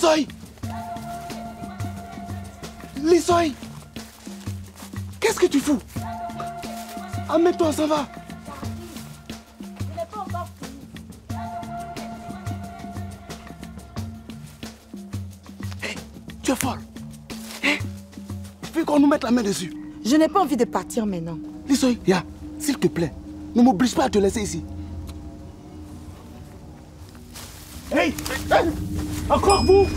Lissoy! Lissoy! Qu'est-ce que tu fous? Amène-toi, ça va? Je n'ai pas encore fini. Hé, tu es folle. Hé, il faut qu'on nous mette la main dessus. Je n'ai pas envie de partir maintenant. Lissoy, ya, s'il te plaît, ne m'oblige pas à te laisser ici. Hey! Hey! Encore vous!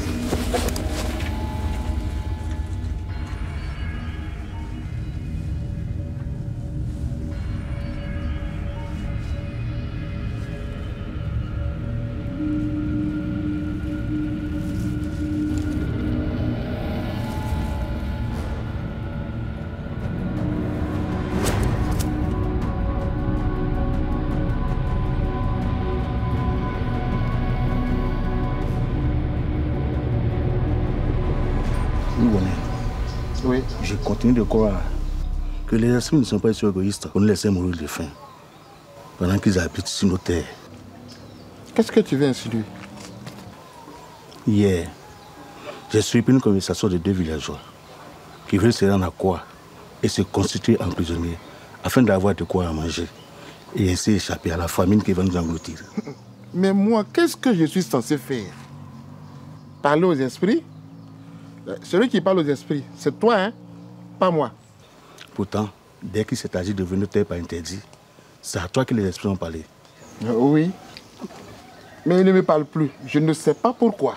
Oui. Je continue de croire que les esprits ne sont pas si égoïstes pour nous laisser mourir de faim pendant qu'ils habitent sur nos terres. Qu'est-ce que tu veux insinuer? Hier, j'ai suivi une conversation de deux villageois qui veulent se rendre à Kwa et se constituer en prisonniers afin d'avoir de quoi à manger et ainsi échapper à la famine qui va nous engloutir. Mais moi, qu'est-ce que je suis censé faire? Parler aux esprits? Celui qui parle aux esprits, c'est toi, hein? Pas moi. Pourtant, dès qu'il s'est agi de venir terre par interdit, c'est à toi que les esprits ont parlé. Oui. Mais il ne me parle plus. Je ne sais pas pourquoi.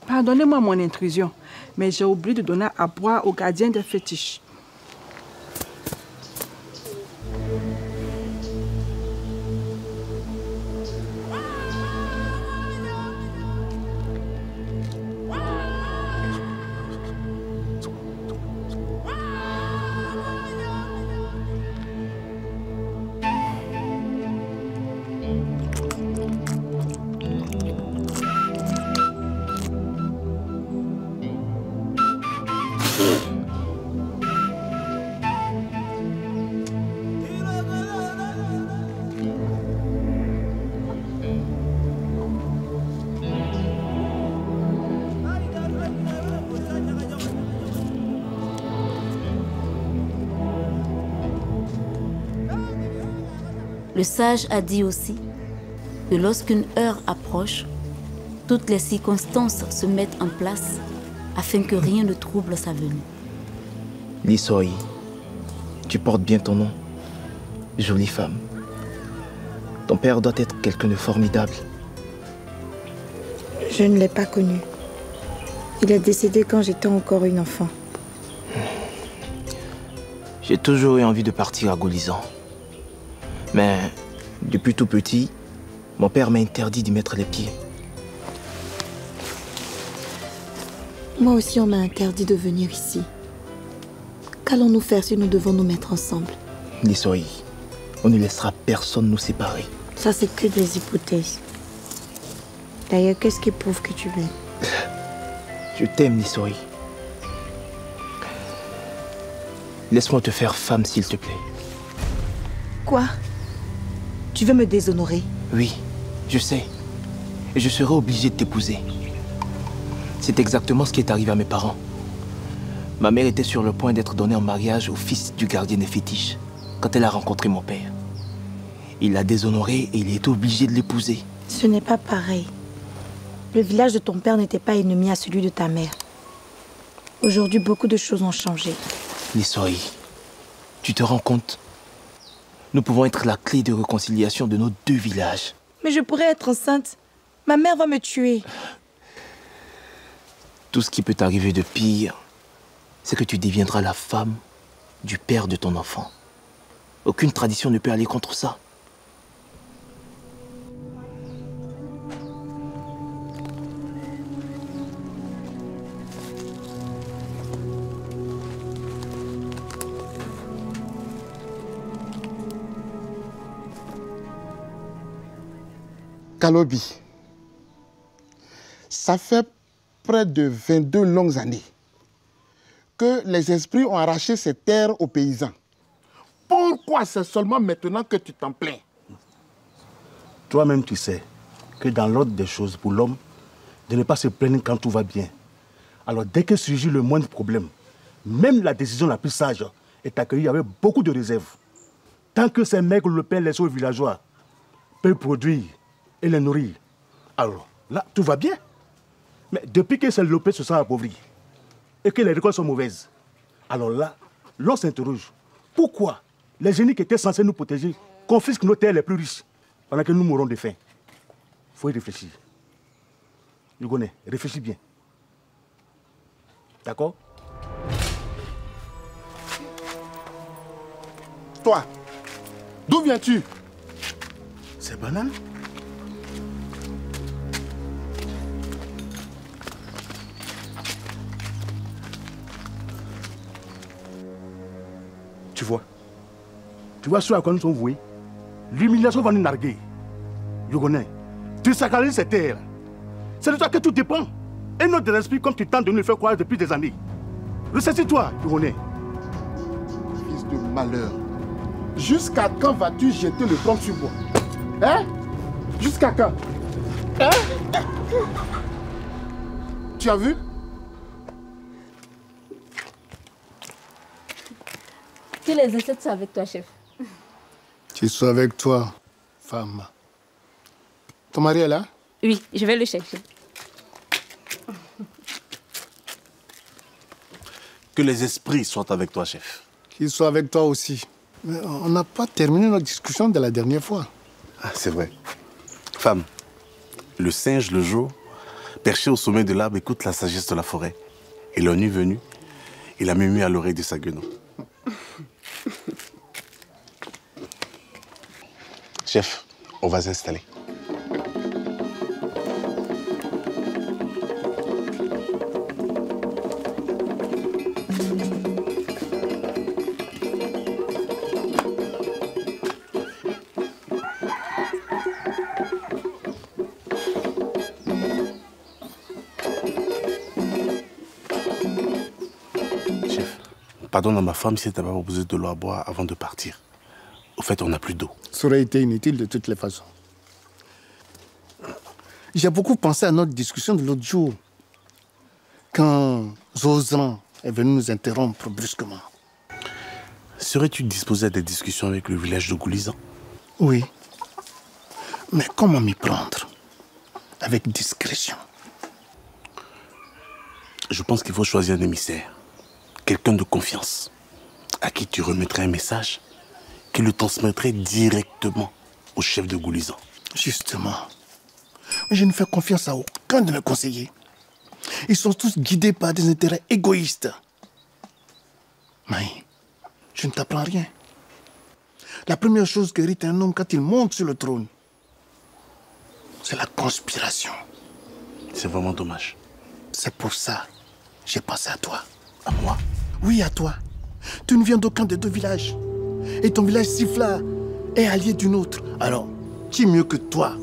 Pardonnez-moi mon intrusion, mais j'ai oublié de donner à boire au gardien des fétiches. Le sage a dit aussi que lorsqu'une heure approche, toutes les circonstances se mettent en place afin que rien ne trouble sa venue. Lissoy, tu portes bien ton nom. Jolie femme. Ton père doit être quelqu'un de formidable. Je ne l'ai pas connu. Il est décédé quand j'étais encore une enfant. J'ai toujours eu envie de partir à Golizan. Mais depuis tout petit, mon père m'a interdit d'y mettre les pieds. Moi aussi, on m'a interdit de venir ici. Qu'allons-nous faire si nous devons nous mettre ensemble? Lissoy, on ne laissera personne nous séparer. Ça, c'est que des hypothèses. D'ailleurs, qu'est-ce qui prouve que tu m'aimes? Je t'aime, Lissoy. Laisse-moi te faire femme, s'il te plaît. Quoi? Tu veux me déshonorer? Oui, je sais. Et je serai obligé de t'épouser. C'est exactement ce qui est arrivé à mes parents. Ma mère était sur le point d'être donnée en mariage au fils du gardien des fétiches quand elle a rencontré mon père. Il l'a déshonoré et il est obligé de l'épouser. Ce n'est pas pareil. Le village de ton père n'était pas ennemi à celui de ta mère. Aujourd'hui, beaucoup de choses ont changé. Lissoy, tu te rends compte? Nous pouvons être la clé de réconciliation de nos deux villages. Mais je pourrais être enceinte. Ma mère va me tuer. Tout ce qui peut t'arriver de pire, c'est que tu deviendras la femme du père de ton enfant. Aucune tradition ne peut aller contre ça. Kalobi, ça fait près de 22 longues années que les esprits ont arraché ces terres aux paysans. Pourquoi c'est seulement maintenant que tu t'en plains? Toi-même, tu sais que dans l'ordre des choses, pour l'homme, de ne pas se plaindre quand tout va bien. Alors dès que surgit le moindre problème, même la décision la plus sage est accueillie avec beaucoup de réserve. Tant que ces mecs le père laissés aux villageois peuvent produire et les nourrir, alors là, tout va bien. Mais depuis que ces lopés se sont appauvris et que les récoltes sont mauvaises, alors là, l'on s'interroge. Pourquoi les génies qui étaient censés nous protéger confisquent nos terres les plus riches pendant que nous mourons de faim? Il faut y réfléchir. Yugoné, réfléchis bien. D'accord? Toi, d'où viens-tu? C'est banal. Tu vois ce à quoi nous sommes voués? L'humiliation va nous narguer. Yugoné, tu sacralises ces terres. C'est de toi que tout dépend. Et notre esprit comme tu tentes de nous le faire croire depuis des années. Ressaisis-toi, Yugoné. Fils de malheur. Jusqu'à quand vas-tu jeter le tronc sur moi? Hein? Jusqu'à quand? Hein? Tu as vu? Que les insectes soient avec toi, chef. Qu'ils soient avec toi, femme. Ton mari est là? Oui, je vais le chercher. Que les esprits soient avec toi, chef. Qu'ils soient avec toi aussi. Mais on n'a pas terminé notre discussion de la dernière fois. Ah, c'est vrai. Femme, le singe, le jour, perché au sommet de l'arbre, écoute la sagesse de la forêt. Et la nuit venue, il a murmuré à l'oreille de sa guenon. Chef, on va s'installer. Pardonne à ma femme si elle t'a pas proposé de l'eau à boire avant de partir. Au fait, on n'a plus d'eau. Ça aurait été inutile de toutes les façons. J'ai beaucoup pensé à notre discussion de l'autre jour, quand Zozan est venu nous interrompre brusquement. Serais-tu disposé à des discussions avec le village de Goulizan? Oui. Mais comment m'y prendre? Avec discrétion. Je pense qu'il faut choisir un émissaire. Quelqu'un de confiance, à qui tu remettrais un message, qui le transmettrait directement au chef de Goulizan. Justement. Je ne fais confiance à aucun de mes conseillers. Ils sont tous guidés par des intérêts égoïstes. Mais je ne t'apprends rien. La première chose qu'hérite un homme quand il monte sur le trône, c'est la conspiration. C'est vraiment dommage. C'est pour ça que j'ai pensé à toi. À moi? Oui, à toi. Tu ne viens d'aucun des deux villages. Et ton village Sifla est allié d'une autre. Alors, qui mieux que toi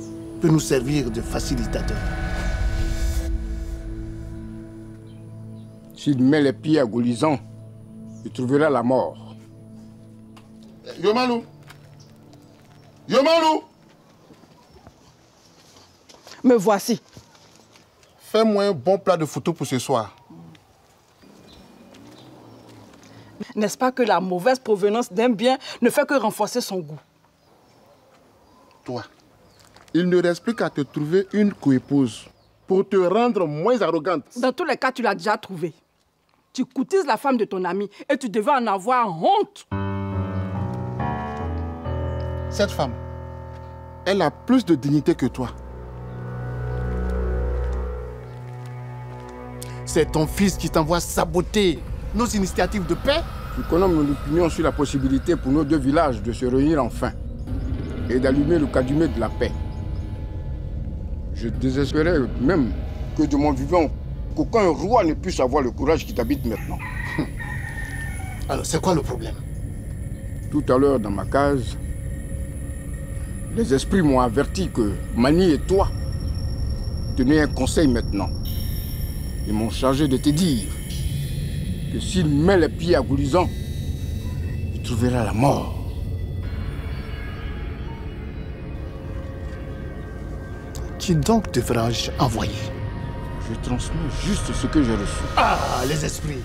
peut nous servir de facilitateur? S'il met les pieds à Goulizan, il trouvera la mort. Yomalou! Yomalou! Me voici. Fais-moi un bon plat de photos pour ce soir. N'est-ce pas que la mauvaise provenance d'un bien ne fait que renforcer son goût? Toi, il ne reste plus qu'à te trouver une coépouse pour te rendre moins arrogante. Dans tous les cas, tu l'as déjà trouvé. Tu courtises la femme de ton ami et tu devais en avoir honte. Cette femme, elle a plus de dignité que toi. C'est ton fils qui t'envoie saboter nos initiatives de paix? Tu connais mon opinion sur la possibilité pour nos deux villages de se réunir enfin et d'allumer le calumet de la paix. Je désespérais même que de mon vivant, qu'aucun roi ne puisse avoir le courage qui t'habite maintenant. Alors, c'est quoi le problème? Tout à l'heure, dans ma case, les esprits m'ont averti que Mani et toi tenaient un conseil maintenant. Ils m'ont chargé de te dire que s'il met les pieds à Goulizan, il trouvera la mort. Qui donc devrais-je envoyer? Je transmets juste ce que j'ai reçu. Ah, les esprits.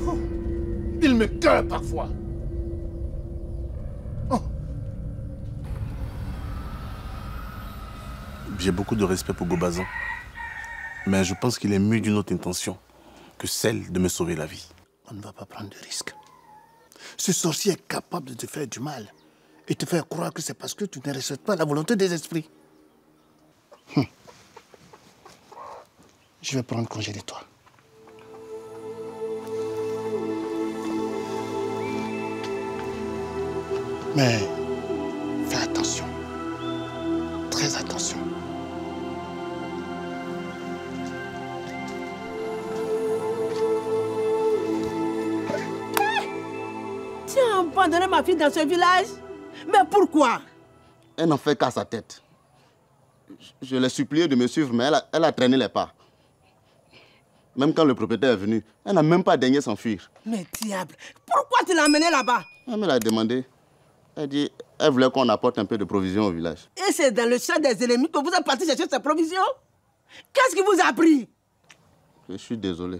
Oh, ils me tuent parfois. Oh. J'ai beaucoup de respect pour Gobazan. Mais je pense qu'il est mû d'une autre intention que celle de me sauver la vie. On ne va pas prendre de risques. Ce sorcier est capable de te faire du mal et te faire croire que c'est parce que tu ne respectes pas la volonté des esprits. Je vais prendre congé de toi. Mais fais attention. Très attention. Tu as abandonné ma fille dans ce village? Mais pourquoi? Elle n'en fait qu'à sa tête. Je l'ai supplié de me suivre, mais elle a traîné les pas. Même quand le propriétaire est venu, elle n'a même pas daigné s'enfuir. Mais diable, pourquoi tu l'as amenée là-bas? Elle me l'a demandé. Elle voulait qu'on apporte un peu de provisions au village. Et c'est dans le champ des ennemis que vous êtes parti chercher ces provisions? Qu'est-ce qui vous a pris? Je suis désolé.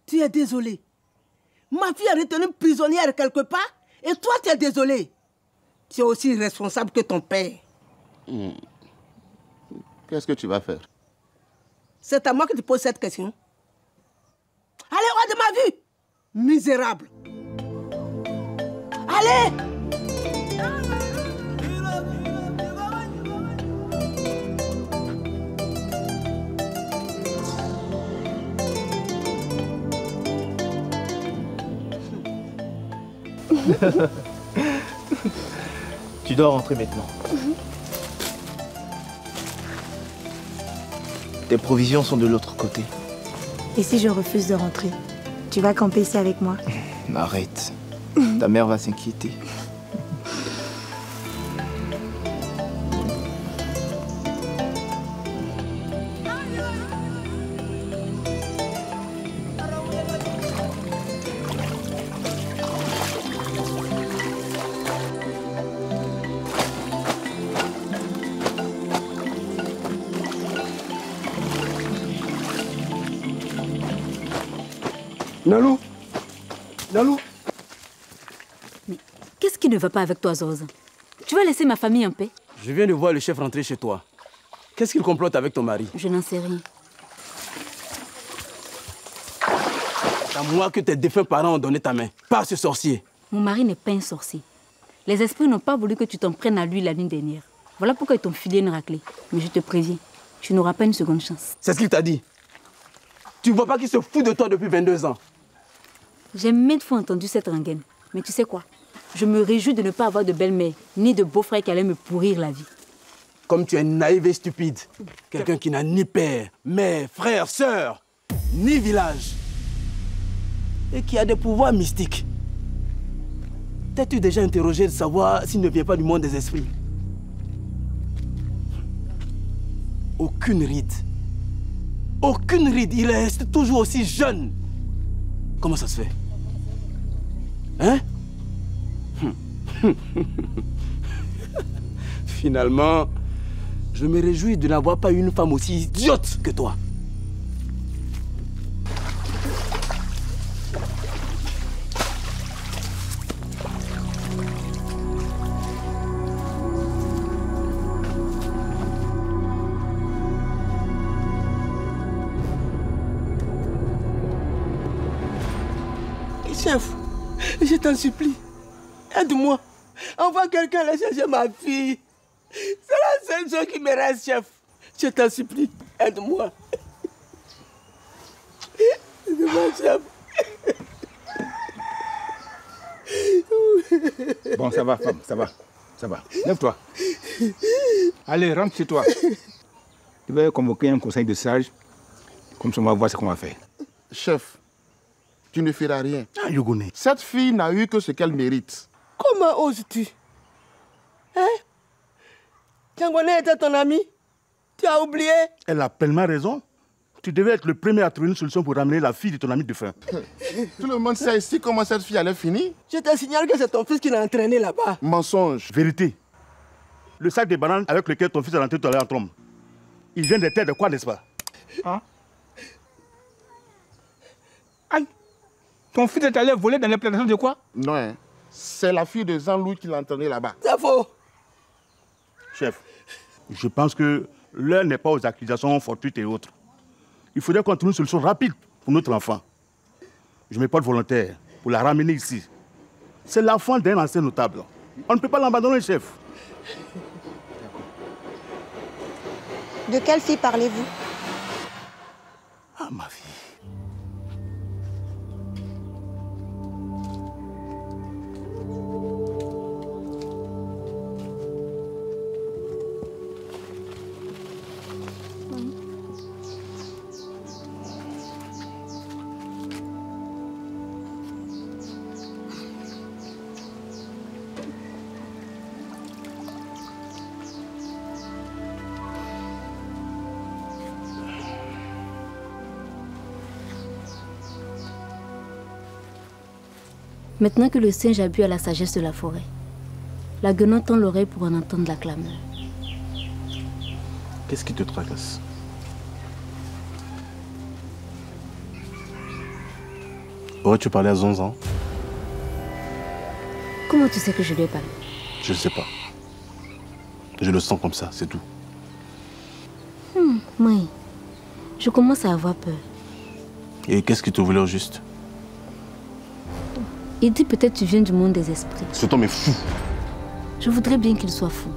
Tu es désolé? Ma fille est retenue prisonnière quelque part et toi tu es désolé? Tu es aussi responsable que ton père. Qu'est-ce que tu vas faire? C'est à moi que tu poses cette question. Allez, hors de ma vue! Misérable! Allez! Tu dois rentrer maintenant. Tes provisions sont de l'autre côté. Et si je refuse de rentrer, tu vas camper ici avec moi? Arrête. Ta mère va s'inquiéter. Nalou! Nalou! Mais qu'est-ce qui ne va pas avec toi, Zoza? Tu vas laisser ma famille en paix? Je viens de voir le chef rentrer chez toi. Qu'est-ce qu'il complote avec ton mari? Je n'en sais rien. C'est à moi que tes défunts parents ont donné ta main, pas à ce sorcier. Mon mari n'est pas un sorcier. Les esprits n'ont pas voulu que tu t'en prennes à lui la nuit dernière. Voilà pourquoi ils t'ont filé une raclée. Mais je te préviens, tu n'auras pas une seconde chance. C'est ce qu'il t'a dit. Tu vois pas qu'il se fout de toi depuis 22 ans? J'ai maintes fois entendu cette rengaine. Mais tu sais quoi? Je me réjouis de ne pas avoir de belle-mère, ni de beau-frère qui allait me pourrir la vie. Comme tu es naïve et stupide. Quelqu'un qui n'a ni père, mère, frère, sœur, ni village. Et qui a des pouvoirs mystiques. T'as-tu déjà interrogé de savoir s'il ne vient pas du monde des esprits? Aucune ride. Aucune ride. Il reste toujours aussi jeune. Comment ça se fait? Hein? Finalement, je me réjouis de n'avoir pas une femme aussi idiote que toi. Chef, je t'en supplie, aide-moi. Envoie quelqu'un aller chercher ma fille. C'est la seule chose qui me reste, chef. Je t'en supplie, aide-moi. Aide-moi, chef. Bon, ça va, femme, ça va. Ça va. Lève-toi. Allez, rentre chez toi. Tu vas convoquer un conseil de sages. Comme ça, on va voir ce qu'on va faire. Chef, tu ne feras rien. Ah, Yogone. Cette fille n'a eu que ce qu'elle mérite. Comment oses-tu? Hein? Tiangone était ton ami? Tu as oublié? Elle a pleinement raison. Tu devais être le premier à trouver une solution pour ramener la fille de ton ami défunt. Tout le monde sait ici comment cette fille allait finir. Je te signale que c'est ton fils qui l'a entraîné là-bas. Mensonge. Vérité. Le sac de bananes avec lequel ton fils est rentré tout à l'heure en trombe. Il vient des terres de quoi, n'est-ce pas? Hein? Aïe! Ton fils est allé voler dans les plantations de quoi? Non, hein. C'est la fille de Jean-Louis qui l'a entraîné là-bas. C'est faux! Chef, je pense que l'heure n'est pas aux accusations fortuites et autres. Il faudrait qu'on trouve une solution rapide pour notre enfant. Je me porte volontaire pour la ramener ici. C'est l'enfant d'un ancien notable. On ne peut pas l'abandonner, chef. De quelle fille parlez-vous? Ah, ma fille. Maintenant que le singe a bu à la sagesse de la forêt, la guenante tend l'oreille pour en entendre la clameur. Qu'est-ce qui te tracasse? Aurais-tu parlé à Zonzan? Comment tu sais que je lui ai parlé? Je ne sais pas. Je le sens comme ça, c'est tout. Maï, je commence à avoir peur. Et qu'est-ce qui te voulait au juste? Il dit peut-être tu viens du monde des esprits. Cet homme est fou. Je voudrais bien qu'il soit fou.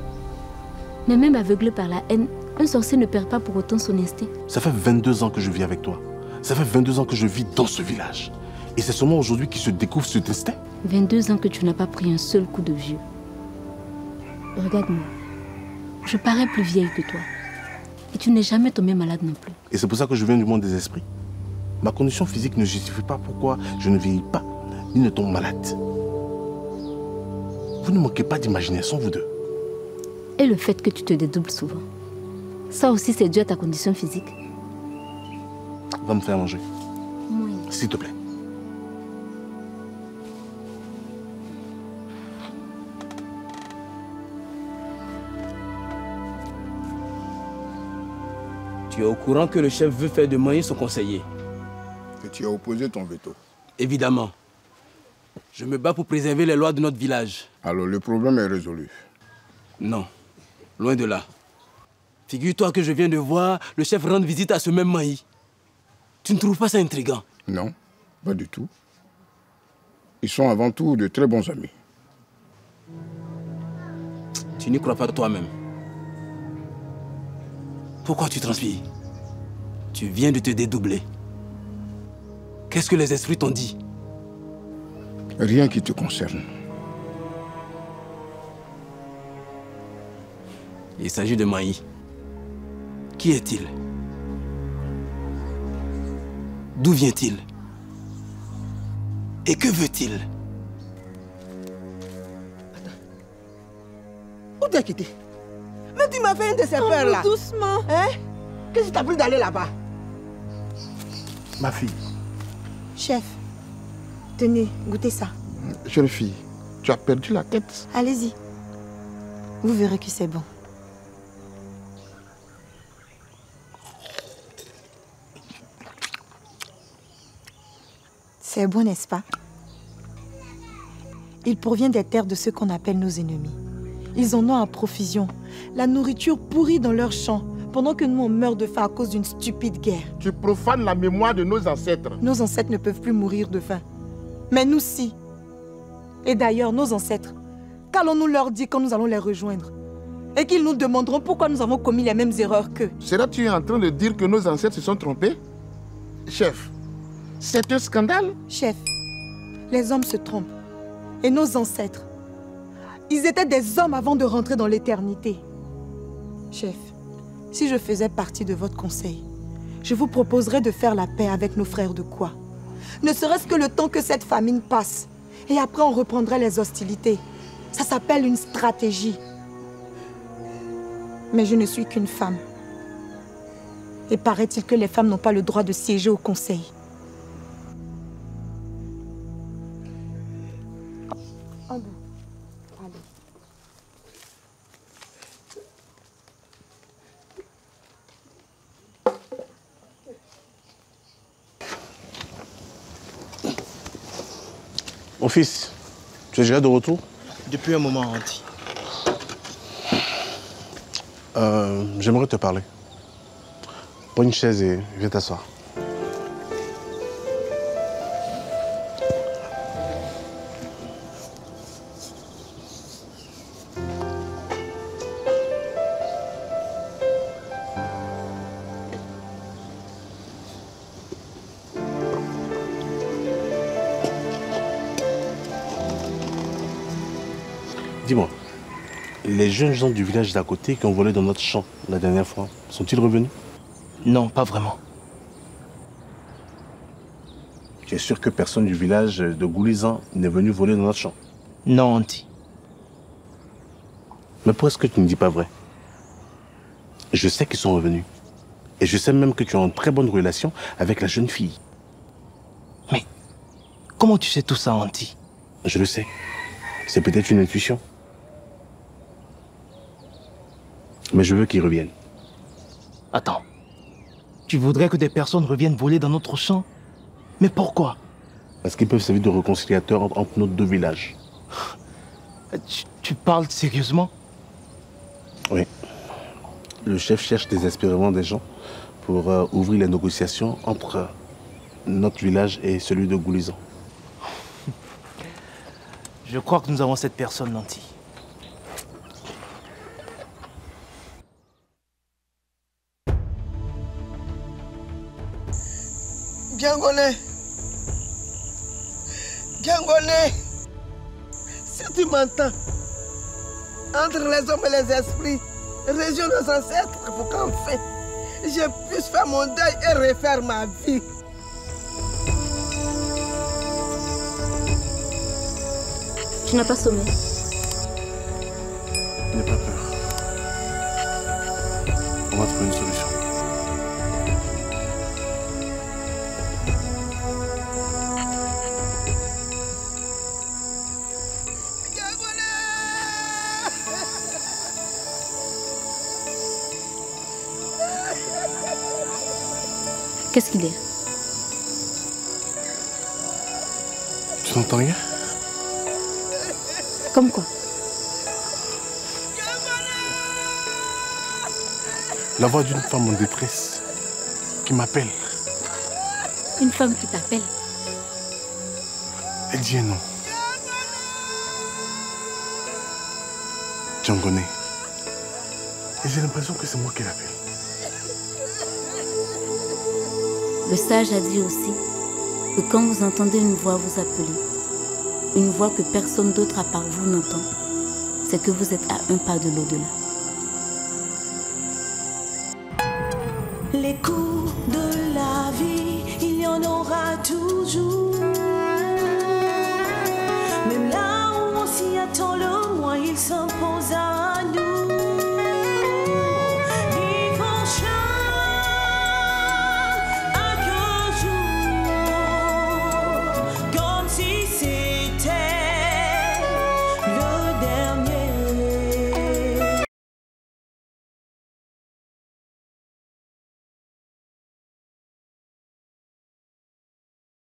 Mais même aveuglé par la haine, un sorcier ne perd pas pour autant son instinct. Ça fait 22 ans que je vis avec toi. Ça fait 22 ans que je vis dans ce village. Et c'est seulement aujourd'hui qu'il se découvre ce destin. 22 ans que tu n'as pas pris un seul coup de vieux. Regarde-moi. Je parais plus vieille que toi. Et tu n'es jamais tombée malade non plus. Et c'est pour ça que je viens du monde des esprits. Ma condition physique ne justifie pas pourquoi je ne vieillis pas ni ne tombe malade. Vous ne manquez pas d'imagination, vous deux. Et le fait que tu te dédoubles souvent. Ça aussi, c'est dû à ta condition physique. Va me faire manger. Oui. S'il te plaît. Tu es au courant que le chef veut faire de Maï son conseiller? Et tu as opposé ton veto? Évidemment. Je me bats pour préserver les lois de notre village. Alors le problème est résolu? Non, loin de là. Figure-toi que je viens de voir le chef rendre visite à ce même Maï. Tu ne trouves pas ça intriguant? Non, pas du tout. Ils sont avant tout de très bons amis. Tu n'y crois pas toi-même. Pourquoi tu transpires? Tu viens de te dédoubler. Qu'est-ce que les esprits t'ont dit? Rien qui te concerne. Il s'agit de Maï. Qui est-il? D'où vient-il? Et que veut-il? Où t'as quitté? Mais tu m'as fait une de ces peurs là. Doucement. Hein? Qu'est-ce qui t'a pris d'aller là-bas? Ma fille. Chef, tenez, goûtez ça. Jeune fille, tu as perdu la tête. Allez-y. Vous verrez que c'est bon. C'est bon, n'est-ce pas? Il provient des terres de ceux qu'on appelle nos ennemis. Ils en ont à profusion. La nourriture pourrit dans leurs champs, pendant que nous on meurt de faim à cause d'une stupide guerre. Tu profanes la mémoire de nos ancêtres. Nos ancêtres ne peuvent plus mourir de faim. Mais nous si. Et d'ailleurs, nos ancêtres, qu'allons-nous leur dire quand nous allons les rejoindre? Et qu'ils nous demanderont pourquoi nous avons commis les mêmes erreurs qu'eux. Seras-tu en train de dire que nos ancêtres se sont trompés? Chef, c'est un scandale. Chef, les hommes se trompent. Et nos ancêtres, ils étaient des hommes avant de rentrer dans l'éternité. Chef, si je faisais partie de votre conseil, je vous proposerais de faire la paix avec nos frères de Kwa. Ne serait-ce que le temps que cette famine passe. Et après, on reprendrait les hostilités. Ça s'appelle une stratégie. Mais je ne suis qu'une femme. Et paraît-il que les femmes n'ont pas le droit de siéger au conseil. Mon fils, tu es déjà de retour? Depuis un moment, Anti. J'aimerais te parler. Prends une chaise et viens t'asseoir. Dis-moi, les jeunes gens du village d'à côté qui ont volé dans notre champ la dernière fois, sont-ils revenus? Non, pas vraiment. Tu es sûr que personne du village de Goulizan n'est venu voler dans notre champ? Non, Anti. Mais pourquoi est-ce que tu ne dis pas vrai? Je sais qu'ils sont revenus. Et je sais même que tu as une très bonne relation avec la jeune fille. Mais comment tu sais tout ça, Anti? Je le sais. C'est peut-être une intuition. Mais je veux qu'ils reviennent. Attends. Tu voudrais que des personnes reviennent voler dans notre champ? Mais pourquoi? Parce qu'ils peuvent servir de réconciliateurs entre nos deux villages. Tu parles sérieusement? Oui. Le chef cherche désespérément des gens pour ouvrir les négociations entre notre village et celui de Goulizan. Je crois que nous avons cette personne, Nanti. Biangoné, Biangoné, si tu m'entends, entre les hommes et les esprits, régions nos ancêtres pour qu'en fait, je puisse faire mon deuil et refaire ma vie. Tu n'as pas sommeil? N'aie pas peur. On va trouver une solution. Qu'est-ce qu'il y a? Tu n'entends rien? Comme quoi? La voix d'une femme en détresse qui m'appelle. Une femme qui t'appelle? Elle dit un nom. Djangoné. Et j'ai l'impression que c'est moi qui l'appelle. Le sage a dit aussi que quand vous entendez une voix vous appeler, une voix que personne d'autre à part vous n'entend, c'est que vous êtes à un pas de l'au-delà. Les coups de la vie, il y en aura toujours.